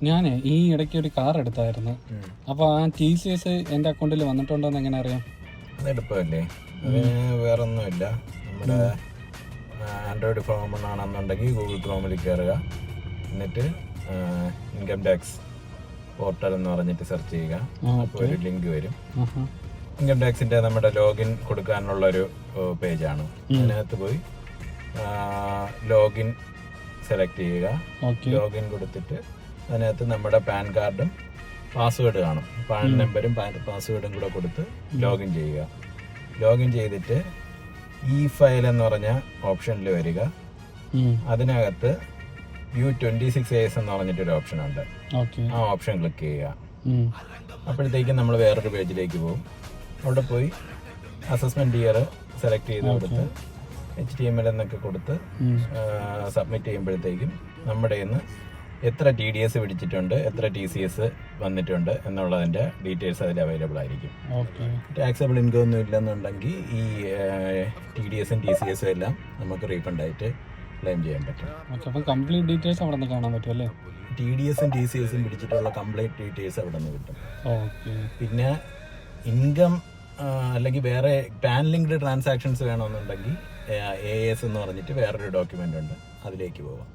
ഞാൻ ഈ ഇടയ്ക്ക് ഒരു കാർ എടുത്തായിരുന്നു. അപ്പോൾ ആ TCS എൻ്റെ അക്കൗണ്ടിൽ വന്നിട്ടുണ്ടോ എന്ന് എങ്ങനെ അറിയാം? അത് എളുപ്പമല്ലേ, അതിന് വേറെ ഒന്നുമില്ല. നമ്മുടെ ആൻഡ്രോയിഡ് ഫോണാണെന്നുണ്ടെങ്കിൽ ഗൂഗിൾ ക്രോമിൽ കയറുക, എന്നിട്ട് ഇൻകം ടാക്സ് പോർട്ടൽ എന്ന് പറഞ്ഞിട്ട് സെർച്ച് ചെയ്യുക. അപ്പോൾ ഒരു ലിങ്ക് വരും. ഇൻകം ടാക്സിൻ്റെ നമ്മുടെ ലോഗിൻ കൊടുക്കാനുള്ളൊരു പേജാണ്. അതിനകത്ത് പോയി ലോഗിൻ സെലക്ട് ചെയ്യുക. ലോഗിൻ കൊടുത്തിട്ട് അതിനകത്ത് നമ്മുടെ പാൻ കാർഡും പാസ്വേഡ് കാണും. പാൻ നമ്പരും പാസ്വേഡും കൂടെ കൊടുത്ത് ലോഗിൻ ചെയ്യുക. ലോഗിൻ ചെയ്തിട്ട് ഈ ഫയൽ എന്ന് പറഞ്ഞ ഓപ്ഷനിൽ വരിക. അതിനകത്ത് U26AS എന്ന് പറഞ്ഞിട്ടൊരു ഓപ്ഷൻ ഉണ്ട്. ആ ഓപ്ഷൻ ക്ലിക്ക് ചെയ്യുക. അപ്പോഴത്തേക്കും നമ്മൾ വേറൊരു പേജിലേക്ക് പോകും. അവിടെ പോയി അസസ്മെന്റ് ഇയർ സെലക്ട് ചെയ്ത് കൊടുത്ത് HTML എന്നൊക്കെ കൊടുത്ത് സബ്മിറ്റ് ചെയ്യുമ്പോഴത്തേക്കും നമ്മുടെ ഇന്ന് എത്ര TDS പിടിച്ചിട്ടുണ്ട്, എത്ര TCS വന്നിട്ടുണ്ട് എന്നുള്ളതിൻ്റെ ഡീറ്റെയിൽസ് അതിൽ അവൈലബിൾ ആയിരിക്കും. ടാക്സബിൾ ഇൻകം ഒന്നും ഇല്ലെന്നുണ്ടെങ്കിൽ ഈ TDS TCS എല്ലാം നമുക്ക് റീഫണ്ട് ആയിട്ട് ക്ലെയിം ചെയ്യാൻ പറ്റും. കംപ്ലീറ്റ് ഡീറ്റെയിൽസ് അവിടെ നിന്ന് കാണാൻ പറ്റും അല്ലേ? TDS TCS പിടിച്ചിട്ടുള്ള കംപ്ലീറ്റ് ഡീറ്റെയിൽസ് അവിടെ നിന്ന് കിട്ടും. പിന്നെ ഇൻകം അല്ലെങ്കിൽ വേറെ പാൻ ലിങ്ക്ഡ് ട്രാൻസാക്ഷൻസ് വേണമെന്നുണ്ടെങ്കിൽ AS എന്ന് പറഞ്ഞിട്ട് വേറൊരു ഡോക്യുമെൻ്റ് ഉണ്ട്, അതിലേക്ക് പോവാം.